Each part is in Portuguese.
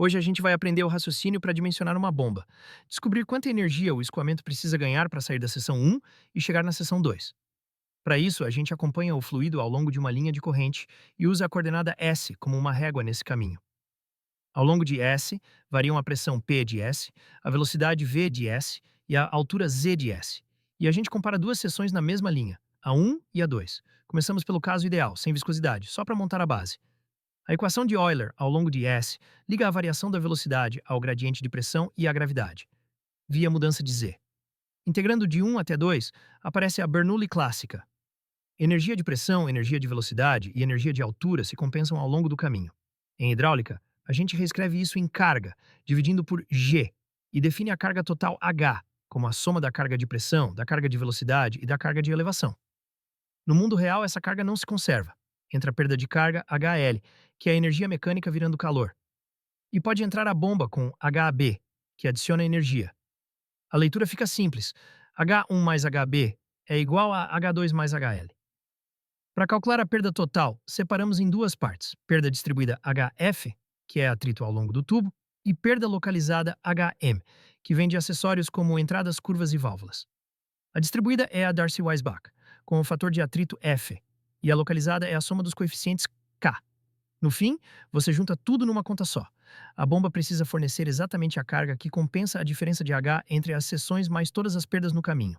Hoje a gente vai aprender o raciocínio para dimensionar uma bomba, descobrir quanta energia o escoamento precisa ganhar para sair da seção 1 e chegar na seção 2. Para isso, a gente acompanha o fluido ao longo de uma linha de corrente e usa a coordenada S como uma régua nesse caminho. Ao longo de S, variam a pressão P de S, a velocidade V de S e a altura Z de S. E a gente compara duas seções na mesma linha, a 1 e a 2. Começamos pelo caso ideal, sem viscosidade, só para montar a base. A equação de Euler ao longo de S liga a variação da velocidade ao gradiente de pressão e à gravidade, via mudança de Z. Integrando de 1 até 2, aparece a Bernoulli clássica. Energia de pressão, energia de velocidade e energia de altura se compensam ao longo do caminho. Em hidráulica, a gente reescreve isso em carga, dividindo por G, e define a carga total H, como a soma da carga de pressão, da carga de velocidade e da carga de elevação. No mundo real, essa carga não se conserva. Entra a perda de carga, HL, que é a energia mecânica virando calor. E pode entrar a bomba com HB, que adiciona energia. A leitura fica simples. H1 mais HB é igual a H2 mais HL. Para calcular a perda total, separamos em duas partes: perda distribuída HF, que é atrito ao longo do tubo, e perda localizada HM, que vem de acessórios como entradas, curvas e válvulas. A distribuída é a Darcy-Weisbach, com o fator de atrito F, e a localizada é a soma dos coeficientes K. No fim, você junta tudo numa conta só. A bomba precisa fornecer exatamente a carga que compensa a diferença de H entre as seções mais todas as perdas no caminho.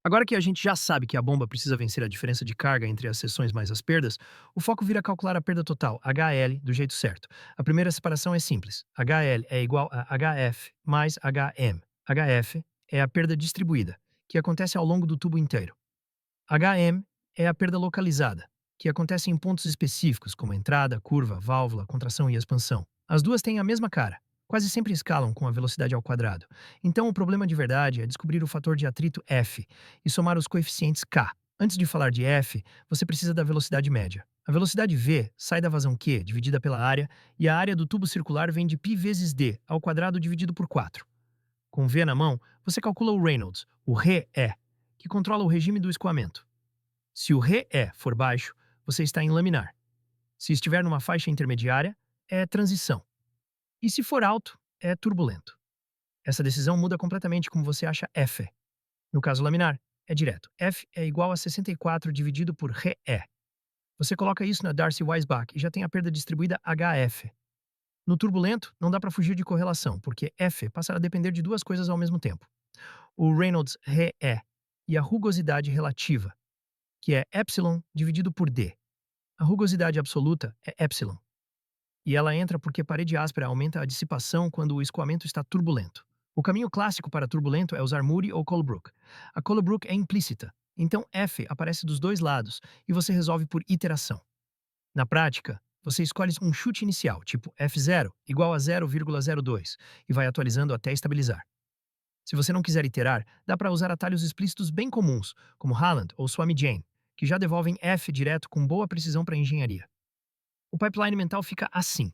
Agora que a gente já sabe que a bomba precisa vencer a diferença de carga entre as seções mais as perdas, o foco vira calcular a perda total, HL, do jeito certo. A primeira separação é simples. HL é igual a HF mais HM. HF é a perda distribuída, que acontece ao longo do tubo inteiro. HM é a perda localizada, que acontece em pontos específicos, como entrada, curva, válvula, contração e expansão. As duas têm a mesma cara, quase sempre escalam com a velocidade ao quadrado. Então o problema de verdade é descobrir o fator de atrito F e somar os coeficientes K. Antes de falar de F, você precisa da velocidade média. A velocidade V sai da vazão Q, dividida pela área, e a área do tubo circular vem de π vezes d ao quadrado dividido por 4. Com V na mão, você calcula o Reynolds, o Re, que controla o regime do escoamento. Se o Re for baixo, você está em laminar. Se estiver numa faixa intermediária, é transição. E se for alto, é turbulento. Essa decisão muda completamente como você acha F. No caso laminar, é direto. F é igual a 64 dividido por Re. Você coloca isso na Darcy-Weisbach e já tem a perda distribuída HF. No turbulento, não dá para fugir de correlação, porque F passa a depender de duas coisas ao mesmo tempo: o Reynolds Re e a rugosidade relativa, que é epsilon dividido por d. A rugosidade absoluta é epsilon, e ela entra porque parede áspera aumenta a dissipação quando o escoamento está turbulento. O caminho clássico para turbulento é usar Moody ou Colebrook. A Colebrook é implícita, então F aparece dos dois lados e você resolve por iteração. Na prática, você escolhe um chute inicial, tipo F0 igual a 0,02, e vai atualizando até estabilizar. Se você não quiser iterar, dá para usar atalhos explícitos bem comuns, como Haaland ou Swamy-Jain, que já devolvem F direto com boa precisão para a engenharia. O pipeline mental fica assim: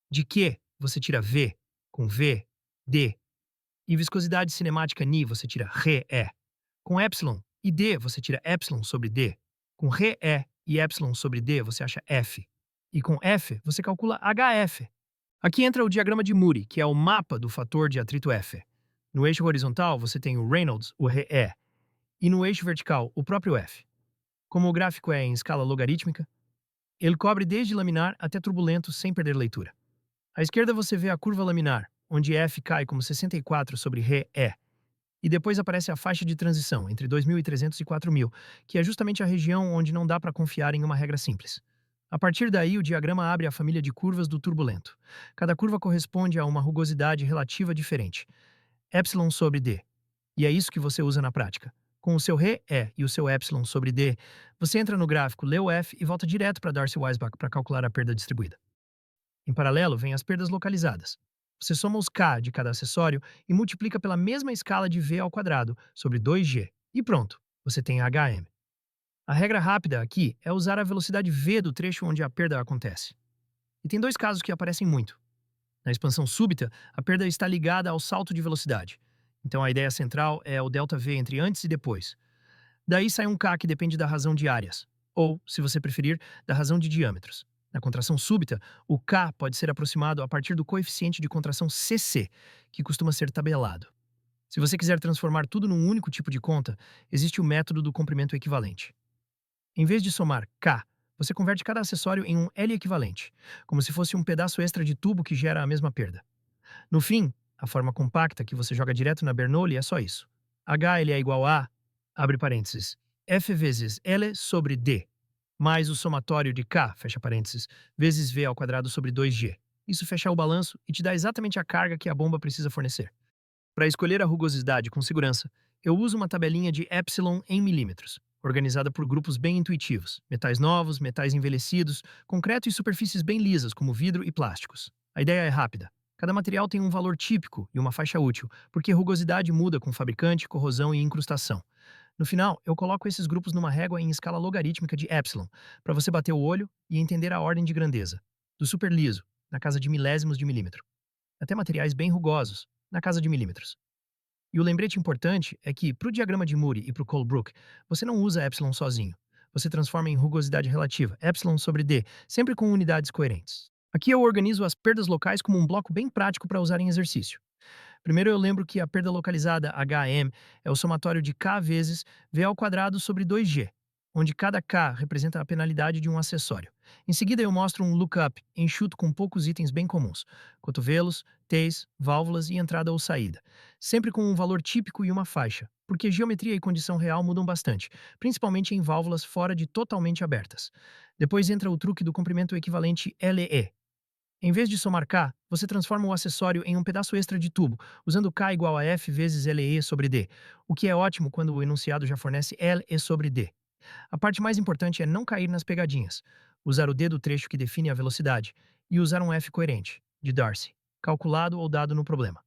de Q você tira V, com V, D, e viscosidade cinemática Ni você tira Re, Com epsilon e D você tira epsilon sobre D. Com Re e epsilon sobre D você acha F. E com F você calcula HF. Aqui entra o diagrama de Moody, que é o mapa do fator de atrito F. No eixo horizontal você tem o Reynolds, o Re, e no eixo vertical o próprio F. Como o gráfico é em escala logarítmica, ele cobre desde laminar até turbulento sem perder leitura. À esquerda você vê a curva laminar, onde F cai como 64 sobre Re, e depois aparece a faixa de transição, entre 2.300 e 4.000, que é justamente a região onde não dá para confiar em uma regra simples. A partir daí, o diagrama abre a família de curvas do turbulento. Cada curva corresponde a uma rugosidade relativa diferente, epsilon sobre d. E é isso que você usa na prática. Com o seu Re e o seu epsilon sobre d, você entra no gráfico, lê o F e volta direto para Darcy-Weisbach para calcular a perda distribuída. Em paralelo, vêm as perdas localizadas. Você soma os K de cada acessório e multiplica pela mesma escala de V ao quadrado sobre 2G. E pronto, você tem HM. A regra rápida aqui é usar a velocidade V do trecho onde a perda acontece. E tem dois casos que aparecem muito. Na expansão súbita, a perda está ligada ao salto de velocidade. Então a ideia central é o ΔV entre antes e depois. Daí sai um K que depende da razão de áreas, ou, se você preferir, da razão de diâmetros. Na contração súbita, o K pode ser aproximado a partir do coeficiente de contração CC, que costuma ser tabelado. Se você quiser transformar tudo num único tipo de conta, existe o método do comprimento equivalente. Em vez de somar K, você converte cada acessório em um L equivalente, como se fosse um pedaço extra de tubo que gera a mesma perda. No fim, a forma compacta que você joga direto na Bernoulli é só isso. HL é igual a, abre parênteses, F vezes L sobre D, mais o somatório de K, fecha parênteses, vezes V ao quadrado sobre 2G. Isso fecha o balanço e te dá exatamente a carga que a bomba precisa fornecer. Para escolher a rugosidade com segurança, eu uso uma tabelinha de epsilon em milímetros, organizada por grupos bem intuitivos, metais novos, metais envelhecidos, concreto e superfícies bem lisas como vidro e plásticos. A ideia é rápida. Cada material tem um valor típico e uma faixa útil, porque rugosidade muda com fabricante, corrosão e incrustação. No final, eu coloco esses grupos numa régua em escala logarítmica de epsilon, para você bater o olho e entender a ordem de grandeza. Do super liso, na casa de milésimos de milímetro, até materiais bem rugosos, na casa de milímetros. E o lembrete importante é que, para o diagrama de Moody e para o Colebrook, você não usa epsilon sozinho. Você transforma em rugosidade relativa, epsilon sobre d, sempre com unidades coerentes. Aqui eu organizo as perdas locais como um bloco bem prático para usar em exercício. Primeiro eu lembro que a perda localizada, HM, é o somatório de K vezes V ao quadrado sobre 2G, onde cada K representa a penalidade de um acessório. Em seguida eu mostro um lookup enxuto com poucos itens bem comuns, cotovelos, T's, válvulas e entrada ou saída, sempre com um valor típico e uma faixa, porque geometria e condição real mudam bastante, principalmente em válvulas fora de totalmente abertas. Depois entra o truque do comprimento equivalente LE. Em vez de somar K, você transforma o acessório em um pedaço extra de tubo, usando K igual a F vezes LE sobre D, o que é ótimo quando o enunciado já fornece LE sobre D. A parte mais importante é não cair nas pegadinhas, usar o D do trecho que define a velocidade e usar um F coerente, de Darcy, calculado ou dado no problema.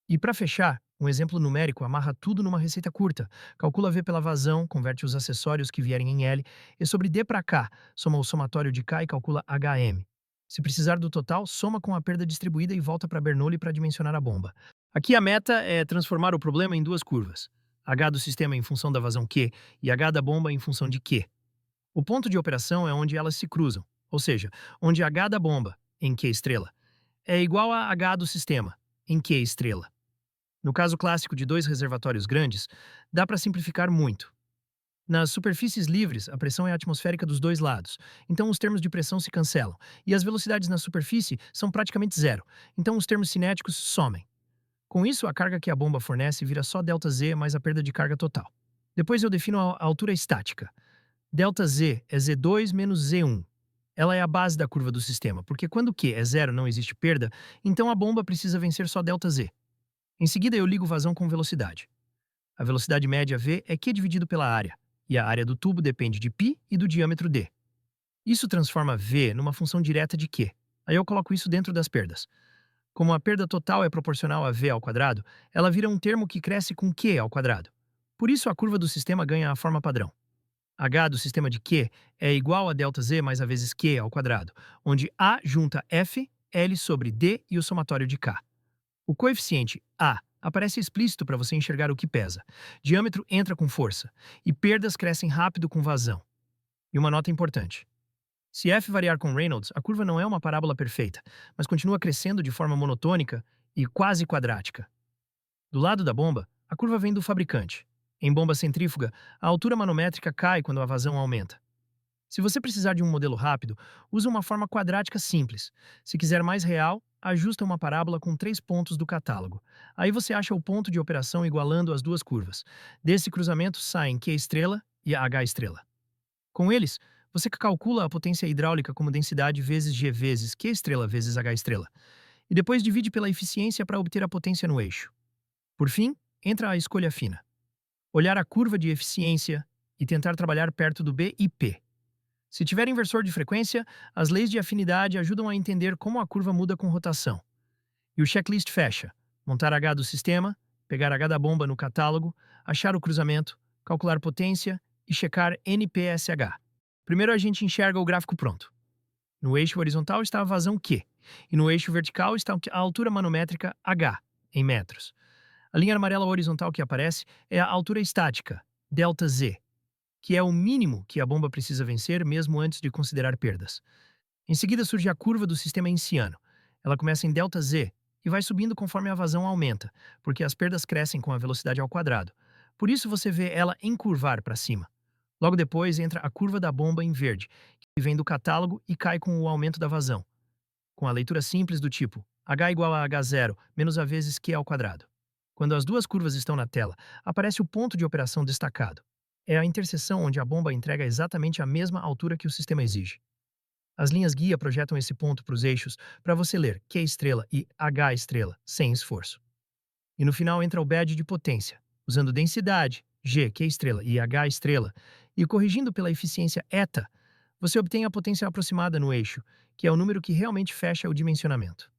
E para fechar, um exemplo numérico amarra tudo numa receita curta. Calcula V pela vazão, converte os acessórios que vierem em L, e sobre D para K, soma o somatório de K e calcula HM. Se precisar do total, soma com a perda distribuída e volta para Bernoulli para dimensionar a bomba. Aqui a meta é transformar o problema em duas curvas. H do sistema em função da vazão Q e H da bomba em função de Q. O ponto de operação é onde elas se cruzam, ou seja, onde H da bomba, em Q estrela, é igual a H do sistema, em Q estrela. No caso clássico de dois reservatórios grandes, dá para simplificar muito. Nas superfícies livres, a pressão é atmosférica dos dois lados, então os termos de pressão se cancelam, e as velocidades na superfície são praticamente zero, então os termos cinéticos somem. Com isso, a carga que a bomba fornece vira só ΔZ mais a perda de carga total. Depois eu defino a altura estática. ΔZ é Z2 menos Z1. Ela é a base da curva do sistema, porque quando Q é zero não existe perda, então a bomba precisa vencer só ΔZ. Em seguida, eu ligo o vazão com velocidade. A velocidade média V é Q dividido pela área, e a área do tubo depende de π e do diâmetro d. Isso transforma V numa função direta de Q. Aí eu coloco isso dentro das perdas. Como a perda total é proporcional a V ao quadrado, ela vira um termo que cresce com Q ao quadrado. Por isso, a curva do sistema ganha a forma padrão. H do sistema de Q é igual a ΔZ mais a vezes Q ao quadrado, onde A junta F, L sobre D e o somatório de K. O coeficiente A aparece explícito para você enxergar o que pesa. Diâmetro entra com força, e perdas crescem rápido com vazão. E uma nota importante. Se F variar com Reynolds, a curva não é uma parábola perfeita, mas continua crescendo de forma monotônica e quase quadrática. Do lado da bomba, a curva vem do fabricante. Em bomba centrífuga, a altura manométrica cai quando a vazão aumenta. Se você precisar de um modelo rápido, use uma forma quadrática simples. Se quiser mais real, ajusta uma parábola com 3 pontos do catálogo. Aí você acha o ponto de operação igualando as duas curvas. Desse cruzamento saem Q estrela e H estrela. Com eles, você calcula a potência hidráulica como densidade vezes G vezes Q estrela vezes H estrela. E depois divide pela eficiência para obter a potência no eixo. Por fim, entra a escolha fina. Olhar a curva de eficiência e tentar trabalhar perto do B e P. Se tiver inversor de frequência, as leis de afinidade ajudam a entender como a curva muda com rotação. E o checklist fecha: montar H do sistema, pegar H da bomba no catálogo, achar o cruzamento, calcular potência e checar NPSH. Primeiro a gente enxerga o gráfico pronto. No eixo horizontal está a vazão Q, e no eixo vertical está a altura manométrica H, em metros. A linha amarela horizontal que aparece é a altura estática, ΔZ, que é o mínimo que a bomba precisa vencer mesmo antes de considerar perdas. Em seguida surge a curva do sistema Ensiano. Ela começa em ΔZ e vai subindo conforme a vazão aumenta, porque as perdas crescem com a velocidade ao quadrado. Por isso você vê ela encurvar para cima. Logo depois entra a curva da bomba em verde, que vem do catálogo e cai com o aumento da vazão, com a leitura simples do tipo H igual a H0 menos A vezes Q ao quadrado. Quando as duas curvas estão na tela, aparece o ponto de operação destacado. É a interseção onde a bomba entrega exatamente a mesma altura que o sistema exige. As linhas guia projetam esse ponto para os eixos para você ler Q estrela e H estrela, sem esforço. E no final entra o badge de potência, usando densidade, G, Q estrela e H estrela, e corrigindo pela eficiência eta, você obtém a potência aproximada no eixo, que é o número que realmente fecha o dimensionamento.